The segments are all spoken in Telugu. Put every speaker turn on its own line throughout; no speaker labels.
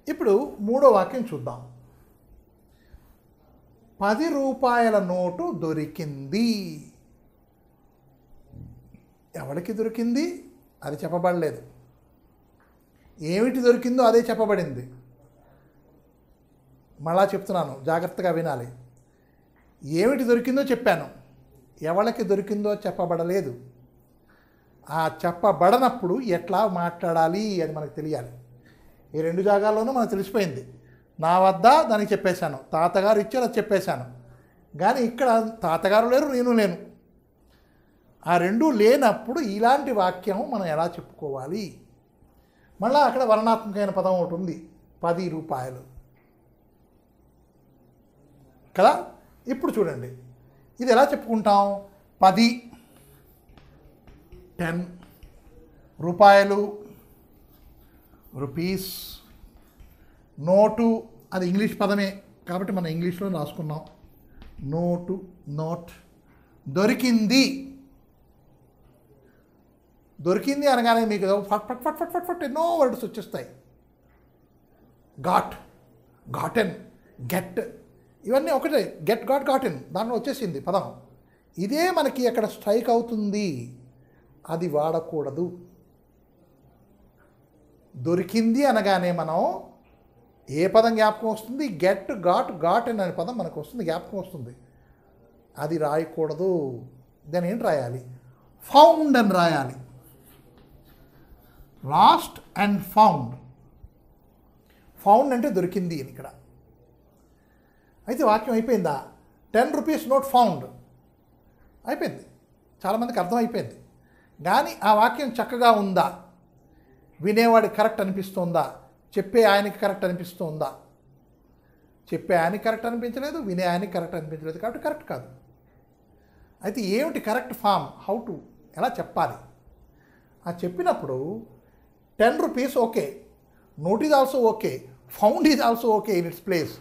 ఇప్పుడు మూడో వాక్యం చూద్దాం. 10 రూపాయల నోటు దొరికింది. ఎవరికి దొరికింది అది చెప్పబడలేదు. ఏమిటి దొరికిందో అదే చెప్పబడింది. మళ్ళా చెప్తున్నాను, జాగ్రత్తగా వినాలి. ఏమిటి దొరికిందో చెప్పాను, ఎవరికి దొరికిందో చెప్పబడలేదు. ఆ చెప్పబడనప్పుడు ఎట్లా మాట్లాడాలి అని మనకు తెలియాలి. ఈ 2 జాగాల్లోనూ మనకు తెలిసిపోయింది. నా వద్ద దానికి చెప్పేశాను, తాతగారు ఇచ్చారు అది చెప్పేశాను. కానీ ఇక్కడ తాతగారు లేరు, నేను లేను. ఆ 2 లేనప్పుడు ఇలాంటి వాక్యం మనం ఎలా చెప్పుకోవాలి? మళ్ళీ అక్కడ వర్ణాత్మకమైన పదం ఒకటి ఉంది, 10 రూపాయలు కదా. ఇప్పుడు చూడండి, ఇది ఎలా చెప్పుకుంటాం? 10 రూపాయలు, రూపీస్, నోటు అది ఇంగ్లీష్ పదమే కాబట్టి మనం ఇంగ్లీష్లో రాసుకున్నాం. Note, note. దొరికింది. దొరికింది అనగానే మీకు ఫట్ ఫట్ ఫట్ ఫట్ ఫట్ ఫట్ ఎన్నో వర్డ్స్ వచ్చేస్తాయి. గాట్, గాటెన్, గెట్, ఇవన్నీ ఒకటే. గెట్, గాట్, గాటెన్ దాంట్లో వచ్చేసింది పదం. ఇదే మనకి అక్కడ స్ట్రైక్ అవుతుంది, అది వాడకూడదు. దొరికింది అనగానే మనం ఏ పదం జ్ఞాపకం వస్తుంది? గెట్, గాట్, గాటెన్ అనే పదం మనకు వస్తుంది, జ్ఞాపకం వస్తుంది. అది రాయకూడదు. దాన్ని ఏంటి రాయాలి? ఫౌండ్ అని రాయాలి. Last and found. ఫౌండ్ అంటే దొరికింది అని ఇక్కడ. అయితే వాక్యం అయిపోయిందా? 10 రూపీస్ నోట్ ఫౌండ్ అయిపోయింది, చాలామందికి అర్థమైపోయింది. కానీ ఆ వాక్యం చక్కగా ఉందా? వినేవాడికి కరెక్ట్ అనిపిస్తుందా? చెప్పే ఆయనకి కరెక్ట్ అనిపిస్తుందా? చెప్పే ఆయనకి కరెక్ట్ అనిపించలేదు, వినే ఆయనకి కరెక్ట్ అనిపించలేదు, కాబట్టి కరెక్ట్ కాదు. అయితే ఏమిటి కరెక్ట్ ఫామ్? హౌ టు, ఎలా చెప్పాలి? ఆ చెప్పినప్పుడు 10 rupees okay, note is also okay, found is also okay in its place.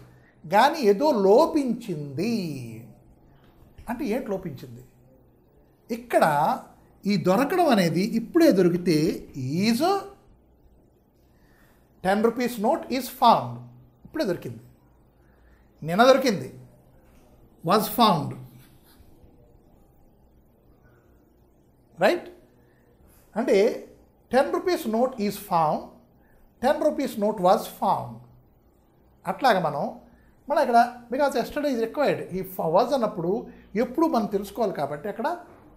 కానీ ఏదో లోపించింది అంటే ఏంటి లోపించింది? ఇక్కడ ఈ దొరకడం అనేది ఇప్పుడే దొరికితే is 10 rupees note is found, ఇప్పుడే దొరికింది. నిన్న దొరికింది, వాజ్ ఫౌండ్, రైట్? అంటే 10 rupees note is found, 10 rupees note was found. అట్లాగా మనం మళ్ళీ ఇక్కడ బికాజ్ ఎస్టర్డే ఈజ్ రిక్వైర్డ్, ఈ వాజ్ అన్నప్పుడు ఎప్పుడు మనం తెలుసుకోవాలి కాబట్టి అక్కడ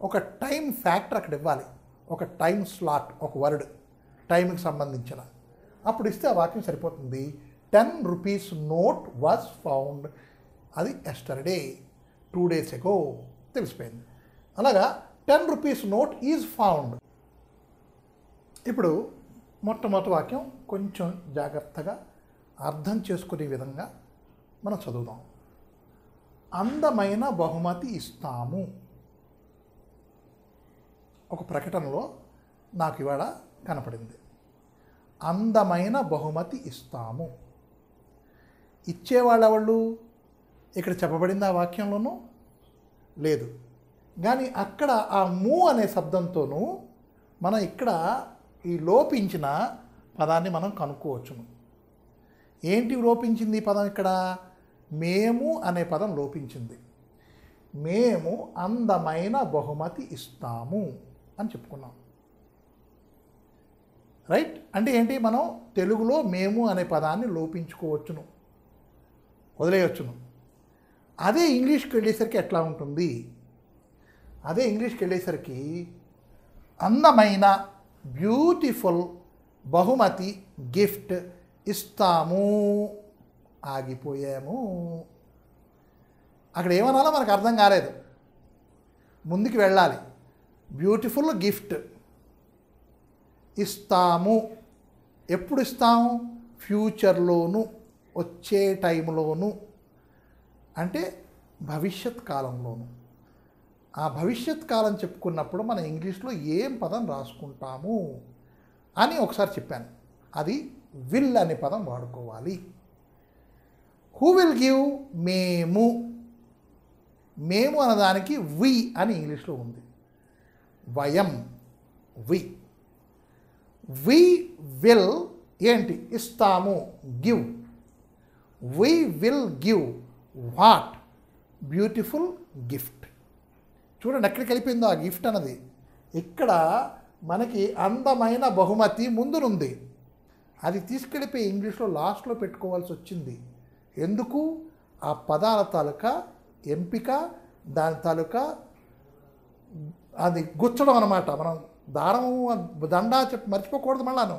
ఒక టైం ఫ్యాక్టర్ అక్కడ ఇవ్వాలి, ఒక టైం స్లాట్, ఒక వర్డ్ టైంకి సంబంధించిన. అప్పుడు ఇస్తే ఆ వాక్యం సరిపోతుంది. 10 రూపీస్ నోట్ వాజ్ ఫౌండ్, అది ఎస్టర్డే, 2 days ago తెలిసిపోయింది. అలాగా 10 రూపీస్ నోట్ ఈజ్ ఫౌండ్. ఇప్పుడు మొట్టమొదటి వాక్యం కొంచెం జాగ్రత్తగా అర్థం చేసుకునే విధంగా మనం చదువుదాం. అందమైన బహుమతి ఇస్తాము. ఒక ప్రకటనలో నాకు ఇవాళ కనపడింది, అందమైన బహుమతి ఇస్తాము. ఇచ్చేవాళ్ళు ఎవళ్ళు? ఇక్కడ చెప్పబడింది ఆ వాక్యంలోనూ లేదు. కానీ అక్కడ ఆ ము అనే శబ్దంతోనూ మనం ఇక్కడ ఈ లోపించిన పదాన్ని మనం కనుక్కోవచ్చును. ఏంటి లోపించింది ఈ పదం? ఇక్కడ మేము అనే పదం లోపించింది. మేము అందమైన బహుమతి ఇస్తాము అని చెప్పుకున్నాం, రైట్? అంటే ఏంటి? మనం తెలుగులో మేము అనే పదాన్ని లోపించుకోవచ్చును, వదిలేయచ్చును. అదే ఇంగ్లీష్కి వెళ్ళేసరికి ఎట్లా ఉంటుంది? అదే ఇంగ్లీష్కి వెళ్ళేసరికి అందమైన, బ్యూటిఫుల్ బహుమతి, గిఫ్ట్ ఇస్తాము. ఆగిపోయాము. అక్కడ ఏమనాలో మనకు అర్థం కాలేదు, ముందుకు వెళ్ళాలి. బ్యూటిఫుల్ గిఫ్ట్ ఇస్తాము. ఎప్పుడు ఇస్తాము? ఫ్యూచర్లోను, వచ్చే టైంలోను, అంటే భవిష్యత్ కాలంలోను. ఆ భవిష్యత్ కాలం చెప్పుకున్నప్పుడు మనం ఇంగ్లీష్లో ఏం పదం రాసుకుంటాము అని ఒకసారి చెప్పాను. అది విల్ అనే పదం వాడుకోవాలి. Who will give? మేము. మేము అన్నదానికి వి అని ఇంగ్లీష్లో ఉంది. వయం, వి. వి విల్ ఏంటి? ఇస్తాము, give. We will give what? Beautiful gift. చూడండి ఎక్కడికి వెళ్ళిపోయిందో ఆ గిఫ్ట్ అన్నది. ఇక్కడ మనకి అందమైన బహుమతి ముందునుంది, అది తీసుకెళ్ళిపోయి ఇంగ్లీష్లో లాస్ట్లో పెట్టుకోవాల్సి వచ్చింది. ఎందుకు? ఆ పదాల తాలూకా ఎంపిక, దాని తాలూకా అది గుచ్చడం అన్నమాట. మనం దారము దండ చెప్పి మర్చిపోకూడదు. మళ్ళాను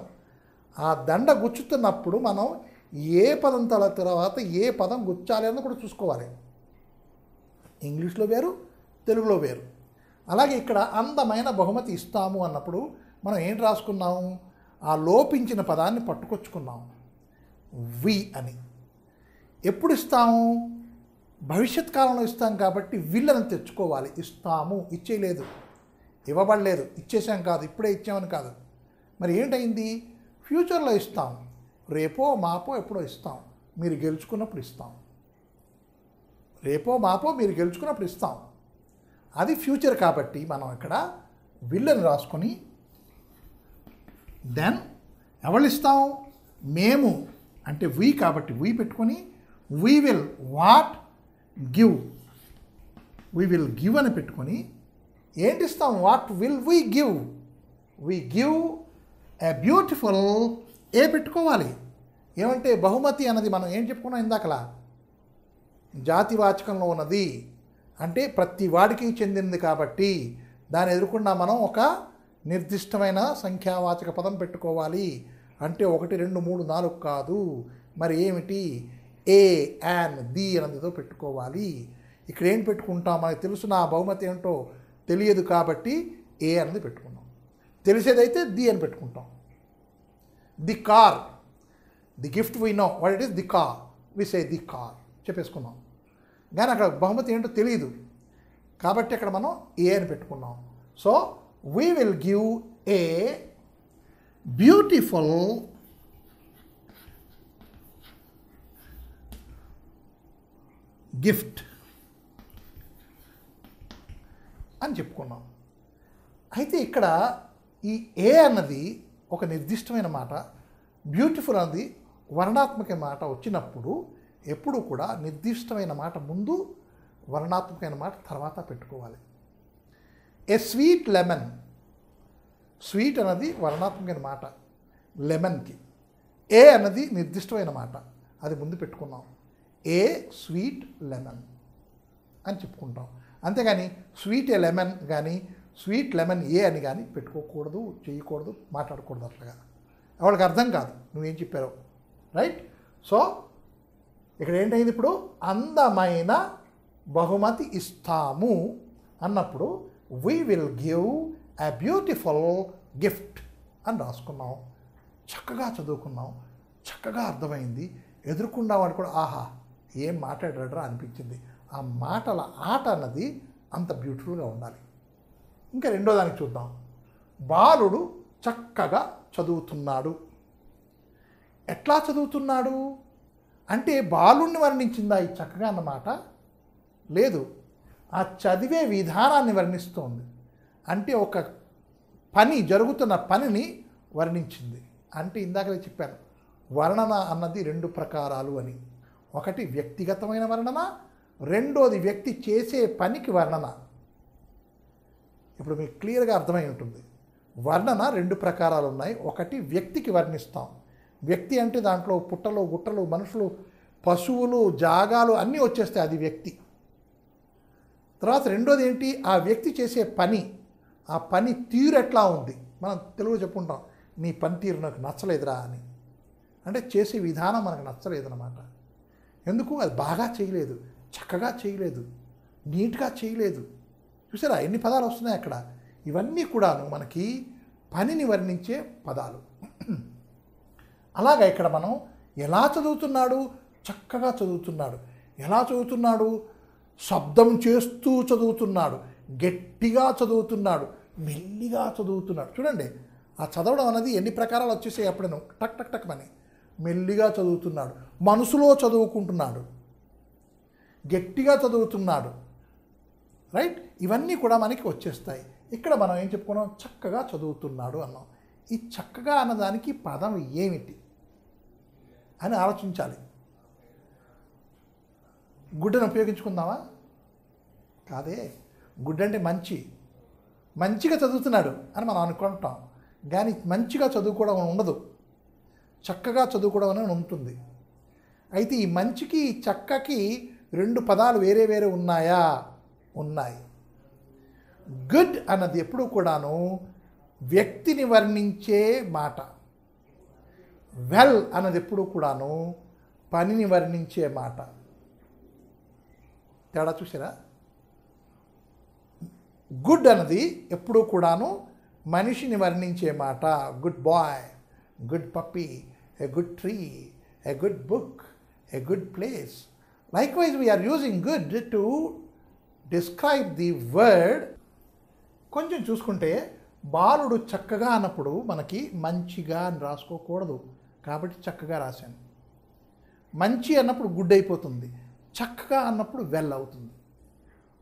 ఆ దండ గుచ్చుతున్నప్పుడు మనం ఏ పదం తర్వాత ఏ పదం గుచ్చాలి అని కూడా చూసుకోవాలి. ఇంగ్లీష్లో వేరు, తెలుగులో వేరు. అలాగే ఇక్కడ అందమైన బహుమతి ఇస్తాము అన్నప్పుడు మనం ఏంటి రాసుకున్నాము? ఆ లోపించిన పదాన్ని పట్టుకొచ్చుకున్నాము, వి అని. ఎప్పుడు ఇస్తాము? భవిష్యత్ కాలంలో ఇస్తాం కాబట్టి విల్లని తెచ్చుకోవాలి. ఇస్తాము, ఇచ్చేయలేదు, ఇవ్వబడలేదు, ఇచ్చేసాం కాదు, ఇప్పుడే ఇచ్చామని కాదు. మరి ఏంటైంది? ఫ్యూచర్లో ఇస్తాం, రేపో మాపో ఎప్పుడో ఇస్తాం, మీరు గెలుచుకున్నప్పుడు ఇస్తాం. రేపో మాపో మీరు గెలుచుకున్నప్పుడు ఇస్తాం, అది ఫ్యూచర్ కాబట్టి మనం ఇక్కడ విల్లని రాసుకొని దెన్ ఎవరు ఇస్తాం? మేము అంటే వీ కాబట్టి వీ పెట్టుకొని we will what give, we will give అని పెట్టుకొని ఏంటి ఇస్తాం? What will we give? We give a beautiful, a పెట్టుకోవాలి. ఏమంటే బహుమతి అన్నది మనం ఏం చెప్పుకున్నాం ఇందాకలా? జాతివాచకంలో ఉన్నది అంటే ప్రతి వాడికి చెందినది కాబట్టి దాన్ని ఎదుర్కొన్నా మనం ఒక నిర్దిష్టమైన సంఖ్యావాచక పదం పెట్టుకోవాలి. అంటే 1, 2, 3, 4 కాదు. మరి ఏమిటి? ఏ, యాన్, ది అన్నదితో పెట్టుకోవాలి. ఇక్కడ ఏం పెట్టుకుంటాం? మనకు తెలుసు నా బహుమతి ఏంటో, తెలియదు కాబట్టి ఏ అన్నది పెట్టుకున్నాం. తెలిసేదైతే ది అని పెట్టుకుంటాం. The car, the gift we know what it is, the car, we say the car చెప్పేసుకున్నాం. కానీ అక్కడ బహుమతి ఏంటో తెలియదు కాబట్టి అక్కడ మనం ఏ అని పెట్టుకున్నాం. So we will give a beautiful gift అని చెప్పుకున్నాం. అయితే ఇక్కడ ఈ ఏ అన్నది ఒక నిర్దిష్టమైన మాట, బ్యూటిఫుల్ అన్నది వర్ణాత్మక మాట వచ్చినప్పుడు ఎప్పుడు కూడా నిర్దిష్టమైన మాట ముందు, వర్ణాత్మకమైన మాట తర్వాత పెట్టుకోవాలి. ఏ స్వీట్ లెమన్, స్వీట్ అన్నది వర్ణాత్మకమైన మాట లెమన్కి, ఏ అన్నది నిర్దిష్టమైన మాట, అది ముందు పెట్టుకున్నాం. ఏ స్వీట్ లెమన్ అని చెప్పుకుంటాం. అంతేగాని స్వీట్ ఏ లెమన్ కానీ స్వీట్ లెమన్ ఏ అని కానీ పెట్టుకోకూడదు, చేయకూడదు, మాట్లాడకూడదు. అట్లాగా వాళ్ళకి అర్థం కాదు నువ్వేం చెప్పారో. రైట్? సో ఇక్కడ ఏంటైంది? ఇప్పుడు అందమైన బహుమతి ఇస్తాము అన్నప్పుడు we will give a beautiful gift అని రాసుకున్నాం. చక్కగా చదువుకున్నాం, చక్కగా అర్థమైంది. ఎదుర్కొన్నవాడు కూడా ఆహా ఏం మాట్లాడారా అనిపించింది. ఆ మాటల ఆట అన్నది అంత బ్యూటిఫుల్గా ఉండాలి. ఇంకా రెండో దానికి చూద్దాం. బాలుడు చక్కగా చదువుతున్నాడు. ఎట్లా చదువుతున్నాడు అంటే బాలుడిని వర్ణించిందా ఈ చక్కగా అన్నమాట? లేదు, ఆ చదివే విధానాన్ని వర్ణిస్తోంది. అంటే ఒక పని జరుగుతున్న పనిని వర్ణించింది. అంటే ఇందాకలే చెప్పాను, వర్ణన అన్నది 2 ప్రకారాలు అని. ఒకటి వ్యక్తిగతమైన వర్ణన, రెండోది వ్యక్తి చేసే పనికి వర్ణన. ఇప్పుడు మీకు క్లియర్గా అర్థమై ఉంటుంది. వర్ణన 2 ప్రకారాలు ఉన్నాయి. ఒకటి వ్యక్తికి వర్ణిస్తాం. వ్యక్తి అంటే దాంట్లో పుట్టలు, గుట్టలు, మనుషులు, పశువులు, జాగాలు అన్నీ వచ్చేస్తాయి, అది వ్యక్తి. తర్వాత రెండోది ఏంటి? ఆ వ్యక్తి చేసే పని, ఆ పని తీరు ఎట్లా ఉంది. మనం తెలుగులో చెప్పుకుంటాం, నీ పని తీరు నాకు నచ్చలేదురా అని. అంటే చేసే విధానం మనకు నచ్చలేదన్నమాట. ఎందుకు? అది బాగా చేయలేదు, చక్కగా చేయలేదు, నీట్గా చేయలేదు. చూసారా ఎన్ని పదాలు వస్తున్నాయి అక్కడ? ఇవన్నీ కూడాను మనకి పనిని వర్ణించే పదాలు. అలాగా ఇక్కడ మనం ఎలా చదువుతున్నాడు? చక్కగా చదువుతున్నాడు. ఎలా చదువుతున్నాడు? శబ్దం చేస్తూ చదువుతున్నాడు, గట్టిగా చదువుతున్నాడు, మెల్లిగా చదువుతున్నాడు. చూడండి ఆ చదవడం అనేది ఎన్ని ప్రకారాలు వచ్చేసాయి అప్పుడేను. టక్ టక్ టక్ అని మెల్లిగా చదువుతున్నాడు, మనసులో చదువుకుంటున్నాడు, గట్టిగా చదువుతున్నాడు. రైట్? ఇవన్నీ కూడా మనకి వచ్చేస్తాయి. ఇక్కడ మనం ఏం చెప్పుకున్నాం? చక్కగా చదువుతున్నాడు అన్నాం. ఈ చక్కగా అన్నదానికి పదం ఏమిటి? అని ఆలోచించాలి. గుడ్ అని ఉపయోగించుకుందామా? కాదే. గుడ్ అంటే మంచిగా చదువుతున్నాడు అని మనం అనుకుంటాం, కానీ మంచిగా చదువుకోవడం ఉండదు, చక్కగా చదువుకోవడం అనేది ఉంటుంది. అయితే ఈ మంచికి చక్కకి రెండు పదాలు వేరే వేరే ఉన్నాయా? ఉన్నాయి. గుడ్ అన్నది ఎప్పుడూ కూడాను వ్యక్తిని వర్ణించే మాట. వెల్ అన్నది ఎప్పుడూ కూడాను పనిని వర్ణించే మాట. తేడా చూసారా? గుడ్ అన్నది ఎప్పుడూ కూడాను మనిషిని వర్ణించే మాట. Good boy, good puppy, a good tree, a good book, a good place. Likewise, we are using good to describe the word. కొంచెం చూసుకుంటే బాలుడు చక్కగా అన్నప్పుడు మనకి మంచిగా అని రాసుకోకూడదు, కాబట్టి చక్కగా రాశాను. మంచి అన్నప్పుడు గుడ్ అయిపోతుంది, చక్కగా అన్నప్పుడు వెల్ అవుతుంది.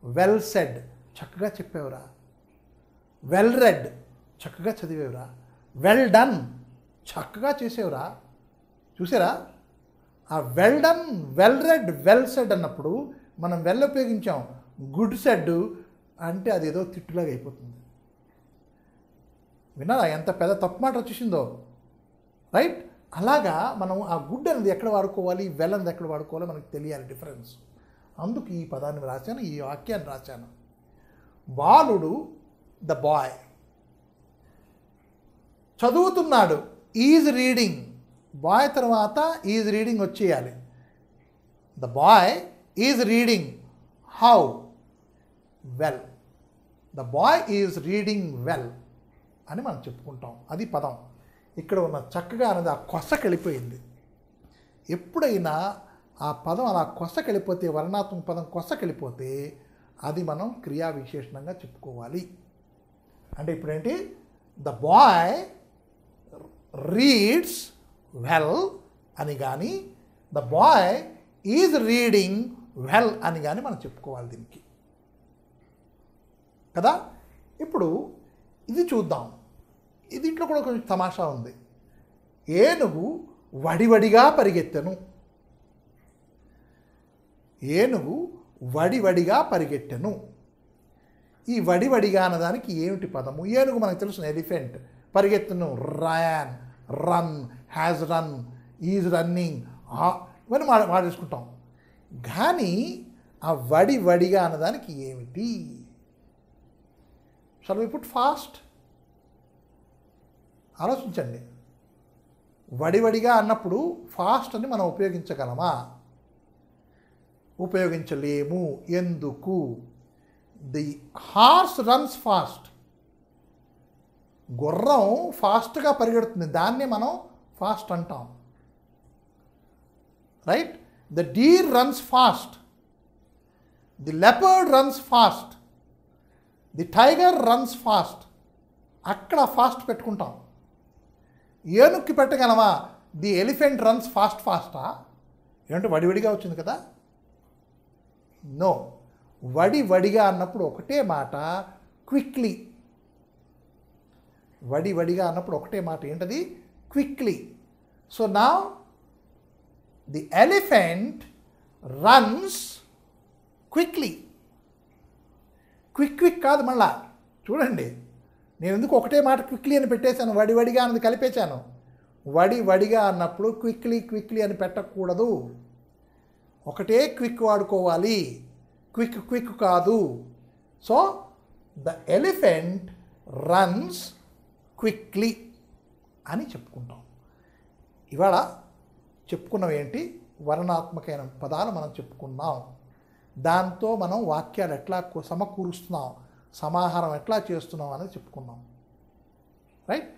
వెల్ సెడ్, చక్కగా చెప్పేవరా. వెల్ రెడ్, చక్కగా చదివేవరా. వెల్ డన్, చక్కగా చేసేవరా. చూసారా? ఆ well done, well read, well said అన్నప్పుడు మనం వెల్ ఉపయోగించాం, గుడ్ సెడ్ అంటే అదేదో తిట్టులాగా అయిపోతుంది. విన్నారా ఎంత పెద్ద తప్పు మాట వచ్చేసిందో? రైట్? అలాగా మనం ఆ గుడ్ అనేది ఎక్కడ వాడుకోవాలి, వెల్ అనేది ఎక్కడ వాడుకోవాలో మనకు తెలియాలి డిఫరెన్స్. అందుకు ఈ పదాన్ని రాశాను, ఈ వాక్యాన్ని రాశాను. బాలుడు, ద బాయ్, చదువుతున్నాడు, ఈజ్ రీడింగ్. బాయ్ తర్వాత ఈజ్ రీడింగ్ వచ్చేయాలి. The boy is reading. How? Well. The boy is reading well అని మనం చెప్పుకుంటాం. అది పదం. ఇక్కడ ఉన్న చక్కగా అనేది ఆ కొసకెళ్ళిపోయింది. ఎప్పుడైనా ఆ పదం అలా కొసకెళ్ళిపోతే, వర్ణాత్మక పదం కొసకెళ్ళిపోతే అది మనం క్రియా విశేషణంగా చెప్పుకోవాలి. అంటే ఇప్పుడేంటి? ద బాయ్ రీడ్స్ వెల్ అని కానీ, the boy is reading well అని కానీ మనం చెప్పుకోవాలి దీనికి కదా. ఇప్పుడు ఇది చూద్దాం. దీంట్లో కూడా కొంచెం తమాషా ఉంది. ఏనుగు వడివడిగా పరిగెత్తెను. ఏనుగు వడివడిగా పరిగెత్తెను. ఈ వడివడిగా అన్నదానికి ఏమిటి పదము? ఏనుగు మనకు తెలుసు, ఎలిఫెంట్. పరిగెత్తును, ran, run, has run, is running, ఇవన్నీ వాడేసుకుంటాం. కానీ ఆ వడివడిగా అన్నదానికి ఏమిటి? Shall we put fast? ఆలోచించండి. వడివడిగా అన్నప్పుడు ఫాస్ట్ అని మనం ఉపయోగించగలమా? ఉపయోగించలేము. ఎందుకు? The horse runs fast. గుర్రం ఫాస్ట్గా పరిగెడుతుంది, దాన్నే మనం ఫాస్ట్ అంటాం. Right? The deer runs fast, the leopard runs fast, the tiger runs fast. అక్కడ ఫాస్ట్ పెట్టుకుంటాం. ఏనుక్కి పెట్టగలమా? ది ఎలిఫెంట్ రన్స్ ఫాస్టా? ఏమంటే వడివడిగా వచ్చింది కదా. నో. వడివడిగా అన్నప్పుడు ఒకటే మాట, క్విక్లీ. వడివడిగా అన్నప్పుడు ఒకటే మాట, ఏంటది? క్విక్లీ. సో నా the elephant runs quickly. Quick కాదు, మళ్ళా చూడండి, నేను ఎందుకు ఒకటే మాట క్విక్లీ అని పెట్టేశాను, వడివడిగా అన్నది కలిపేశాను. వడివడిగా అన్నప్పుడు క్విక్లీ అని పెట్టకూడదు. ఒకటే క్విక్ వాడుకోవాలి, క్విక్ కాదు. So the elephant runs quickly అని చెప్పుకుంటాం. ఇవాళ చెప్పుకున్నవి ఏంటి? వర్ణాత్మకమైన పదాలు మనం చెప్పుకున్నాం. దాంతో మనం వాక్యాలు ఎట్లా సమకూరుస్తున్నాం, సమాహారం ఎట్లా చేస్తున్నాం అనేది చెప్పుకున్నాం. రైట్?